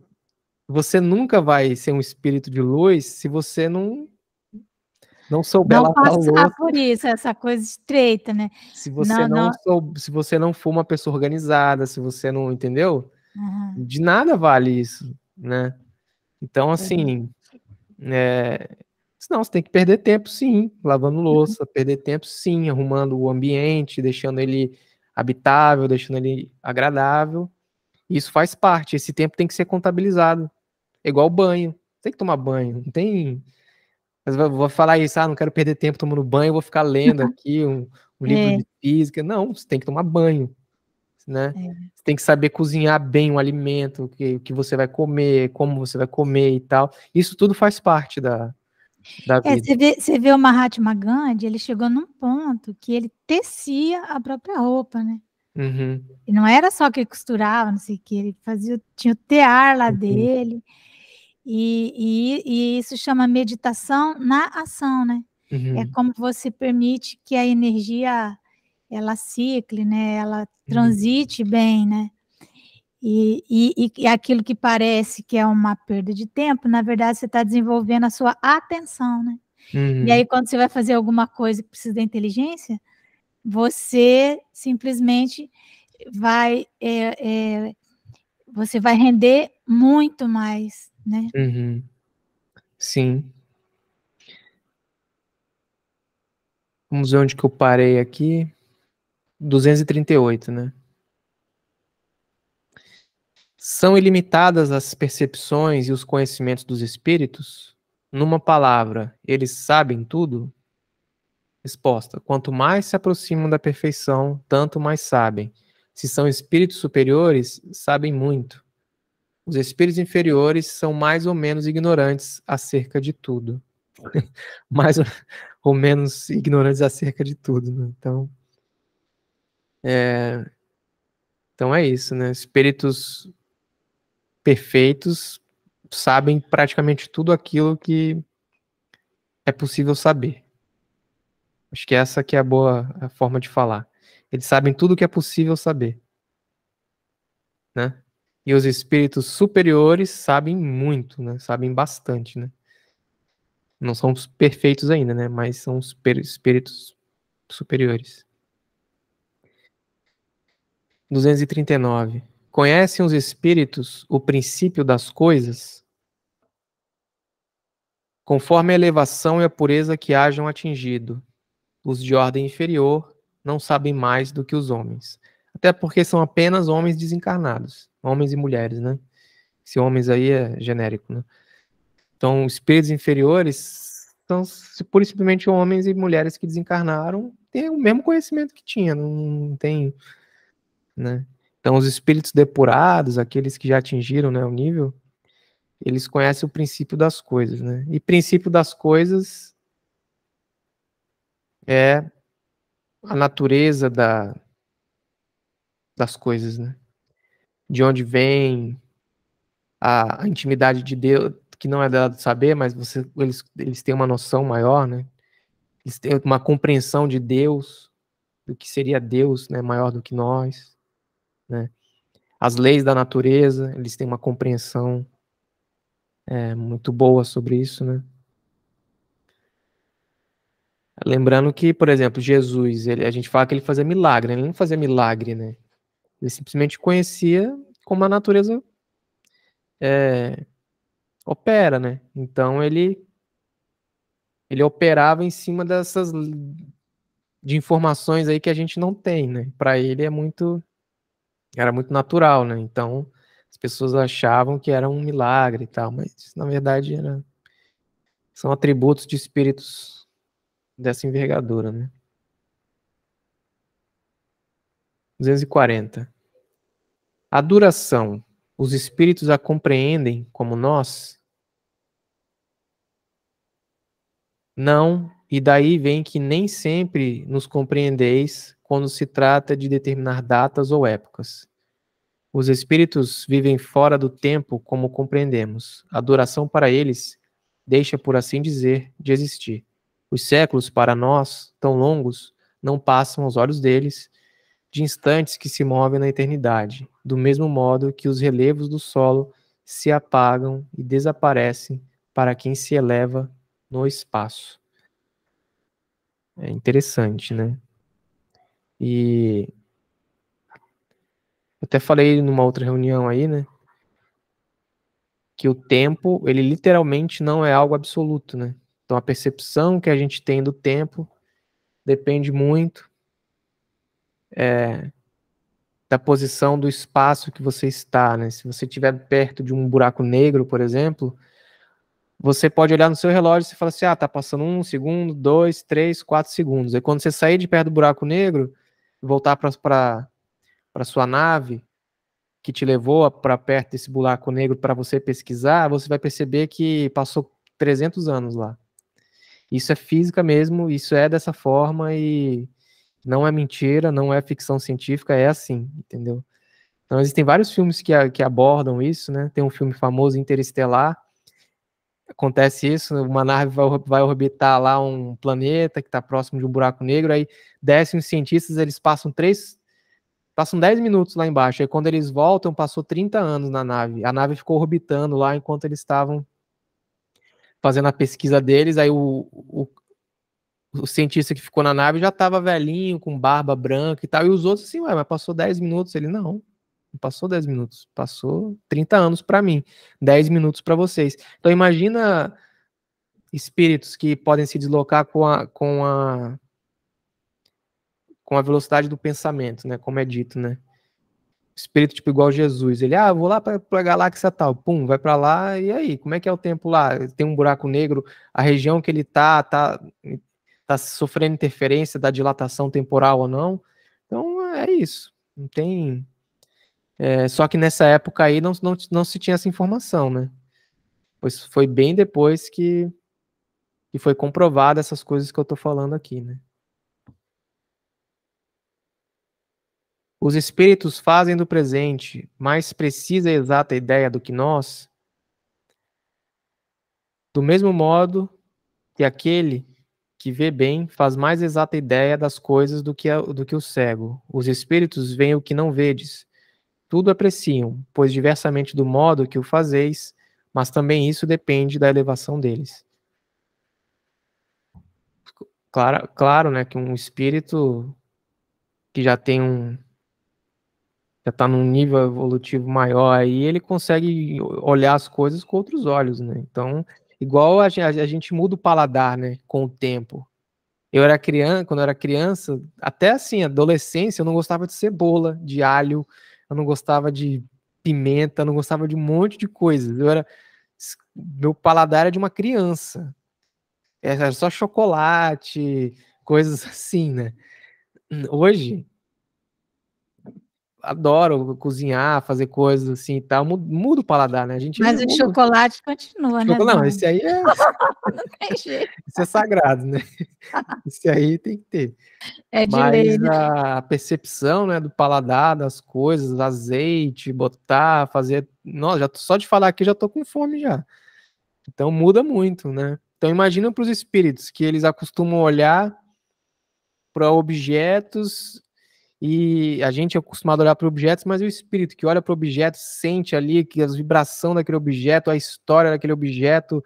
você nunca vai ser um espírito de luz se você não souber Não lavar a passar louça. por isso, essa coisa estreita, né? Se você não for uma pessoa organizada, se você não, entendeu? De nada vale isso, né? Então, assim, senão você tem que perder tempo, sim, lavando louça, perder tempo, sim, arrumando o ambiente, deixando ele habitável, deixando ele agradável. Isso faz parte, esse tempo tem que ser contabilizado. É igual banho, tem que tomar banho, não tem... Mas vou falar isso, não quero perder tempo tomando banho, vou ficar lendo aqui um livro de física. Não, você tem que tomar banho, né? Você tem que saber cozinhar bem o alimento, o que você vai comer, como você vai comer e tal. Isso tudo faz parte da vida. Você vê o Mahatma Gandhi, ele chegou num ponto que ele tecia a própria roupa, né? Uhum. E não era só que ele costurava, não sei o que, ele tinha o tear lá dele, e isso chama meditação na ação, né? É como você permite que a energia ela cicle, né? Ela transite bem, né? E aquilo que parece que é uma perda de tempo, na verdade, você está desenvolvendo a sua atenção, né? E aí, quando você vai fazer alguma coisa que precisa da inteligência, você simplesmente vai, você vai render muito mais, né? Sim. Vamos ver onde que eu parei aqui. 238, né? São ilimitadas as percepções e os conhecimentos dos espíritos? Numa palavra, eles sabem tudo? Resposta: quanto mais se aproximam da perfeição, tanto mais sabem. Se são espíritos superiores, sabem muito. Os espíritos inferiores são mais ou menos ignorantes acerca de tudo. Mais ou menos ignorantes acerca de tudo, né? Então é isso, né? Espíritos perfeitos sabem praticamente tudo aquilo que é possível saber. Acho que essa que é a forma de falar. Eles sabem tudo o que é possível saber, né? E os espíritos superiores sabem muito, né? Sabem bastante, né? Não são os perfeitos ainda, né? Mas são os espíritos superiores. 239. Conhecem os espíritos o princípio das coisas? Conforme a elevação e a pureza que hajam atingido, os de ordem inferior não sabem mais do que os homens. Até porque são apenas homens desencarnados. Homens e mulheres, né? Esse homens aí é genérico, né? Então, os espíritos inferiores são pura e simplesmente homens e mulheres que desencarnaram, têm o mesmo conhecimento que tinha, não tem, né? Então, os espíritos depurados, aqueles que já atingiram, né, o nível, eles conhecem o princípio das coisas, né? E princípio das coisas é a natureza das coisas, né? De onde vem a intimidade de Deus, que não é dado saber, mas eles têm uma noção maior, né? Eles têm uma compreensão de Deus, do que seria Deus, né? Maior do que nós, né? As leis da natureza, eles têm uma compreensão muito boa sobre isso, né? Lembrando que, por exemplo, Jesus, a gente fala que ele fazia milagre, ele não fazia milagre, né? Ele simplesmente conhecia como a natureza opera, né? Então ele operava em cima de informações aí que a gente não tem, né? Para ele era muito natural, né? Então as pessoas achavam que era um milagre e tal, mas na verdade são atributos de espíritos dessa envergadura, né? 240. A duração, os espíritos a compreendem como nós? Não, e daí vem que nem sempre nos compreendeis quando se trata de determinar datas ou épocas. Os espíritos vivem fora do tempo como compreendemos. A duração para eles deixa, por assim dizer, de existir. Os séculos, para nós, tão longos, não passam aos olhos deles de instantes que se movem na eternidade, do mesmo modo que os relevos do solo se apagam e desaparecem para quem se eleva no espaço. É interessante, né? E eu até falei numa outra reunião aí, né? Que o tempo, ele literalmente não é algo absoluto, né? Então a percepção que a gente tem do tempo depende muito da posição do espaço que você está, né? Se você estiver perto de um buraco negro, por exemplo, você pode olhar no seu relógio e falar assim, tá passando 1 segundo, 2, 3, 4 segundos. Aí quando você sair de perto do buraco negro, voltar para sua nave, que te levou para perto desse buraco negro para você pesquisar, você vai perceber que passou 300 anos lá. Isso é física mesmo, isso é dessa forma e não é mentira, não é ficção científica, é assim, entendeu? Então existem vários filmes que abordam isso, né? Tem um filme famoso, Interestelar, acontece isso, uma nave vai orbitar lá um planeta que está próximo de um buraco negro, aí descem os cientistas, eles passam Passam 10 minutos lá embaixo. Aí quando eles voltam, passou 30 anos na nave. A nave ficou orbitando lá enquanto eles estavam fazendo a pesquisa deles. Aí o cientista que ficou na nave já estava velhinho, com barba branca e tal. E os outros assim, ué, mas passou 10 minutos. Ele, não passou 10 minutos. Passou 30 anos para mim. 10 minutos para vocês. Então imagina espíritos que podem se deslocar com a velocidade do pensamento, né? Como é dito, né? Espírito tipo igual Jesus. Ele, vou lá para a galáxia tal. Pum, vai para lá. E aí, como é que é o tempo lá? Tem um buraco negro. A região que ele tá sofrendo interferência da dilatação temporal ou não. Então, é isso. Não tem... só que nessa época aí não se tinha essa informação, né? Pois foi bem depois que foi comprovada essas coisas que eu tô falando aqui, né? Os espíritos fazem do presente mais precisa e exata ideia do que nós, do mesmo modo que aquele que vê bem faz mais exata ideia das coisas do que o cego. Os espíritos veem o que não vedes. Tudo apreciam, pois diversamente do modo que o fazeis, mas também isso depende da elevação deles. Claro, né, que um espírito que já está num nível evolutivo maior aí, ele consegue olhar as coisas com outros olhos, né? Então, igual a gente muda o paladar, né, com o tempo. Quando eu era criança, até assim, adolescência, eu não gostava de cebola, de alho, eu não gostava de pimenta, eu não gostava de um monte de coisas. Meu paladar era de uma criança. Era só chocolate, coisas assim, né? Hoje, adoro cozinhar, fazer coisas assim e tal. Muda o paladar, né? A gente Mas o evolui. chocolate continua, né, Não, Dani? esse aí Não tem jeito. esse é sagrado, né? Esse aí tem que ter. É de lei, Mas né? a percepção, né, do paladar, das coisas, azeite, botar, fazer. Nossa, só de falar aqui já tô com fome já. Então muda muito, né? Então imagina para os espíritos que eles acostumam olhar para objetos e a gente é acostumado a olhar para objetos, mas o espírito que olha para o objeto sente ali que a vibração daquele objeto, a história daquele objeto,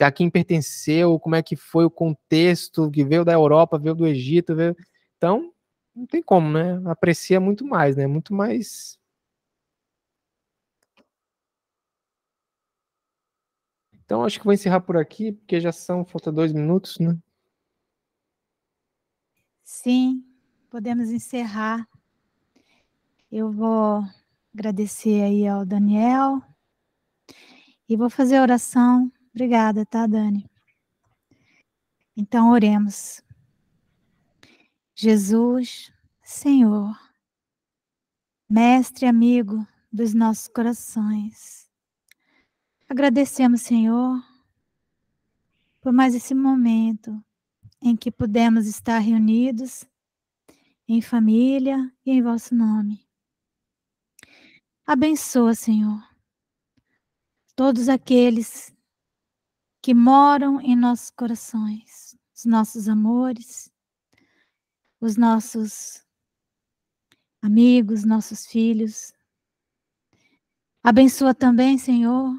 a quem pertenceu, como é que foi o contexto, que veio da Europa, veio do Egito, veio... Então, não tem como, né? Aprecia muito mais, né? Muito mais. Então, acho que vou encerrar por aqui, porque falta 2 minutos, né? Sim, podemos encerrar. Eu vou agradecer aí ao Daniel e vou fazer a oração. Obrigada, tá, Dani? Então, oremos. Jesus, Senhor, mestre e amigo dos nossos corações, agradecemos, Senhor, por mais esse momento em que pudemos estar reunidos em família e em vosso nome. Abençoa, Senhor, todos aqueles que moram em nossos corações, os nossos amores, os nossos amigos, nossos filhos. Abençoa também, Senhor,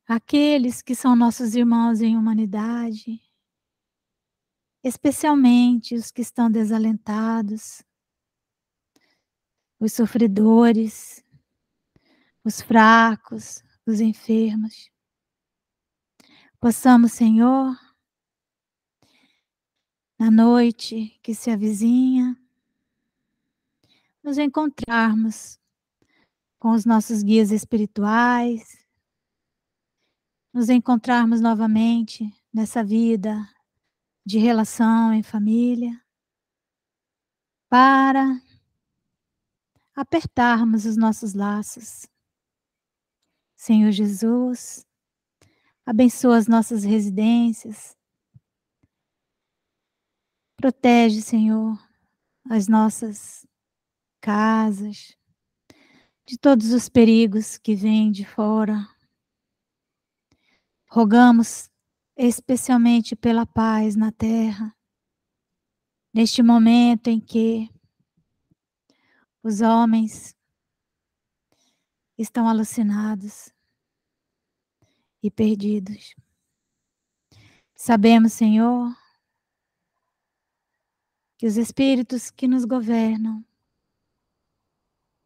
aqueles que são nossos irmãos em humanidade, especialmente os que estão desalentados, os sofredores, os fracos, os enfermos. Possamos, Senhor, na noite que se avizinha, nos encontrarmos com os nossos guias espirituais, nos encontrarmos novamente nessa vida de relação em família, para apertarmos os nossos laços. Senhor Jesus, abençoa as nossas residências, protege, Senhor, as nossas casas, de todos os perigos que vêm de fora. Rogamos especialmente pela paz na terra, neste momento em que Os homens estão alucinados e perdidos. Sabemos, Senhor, que os espíritos que nos governam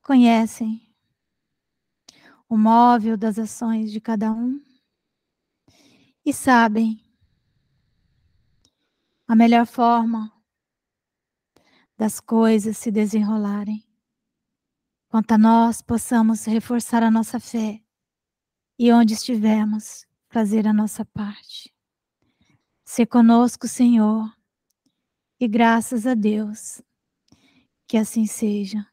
conhecem o móvel das ações de cada um e sabem a melhor forma das coisas se desenrolarem. Quanto a nós, possamos reforçar a nossa fé e onde estivermos, fazer a nossa parte. Ser conosco, Senhor, e graças a Deus, que assim seja.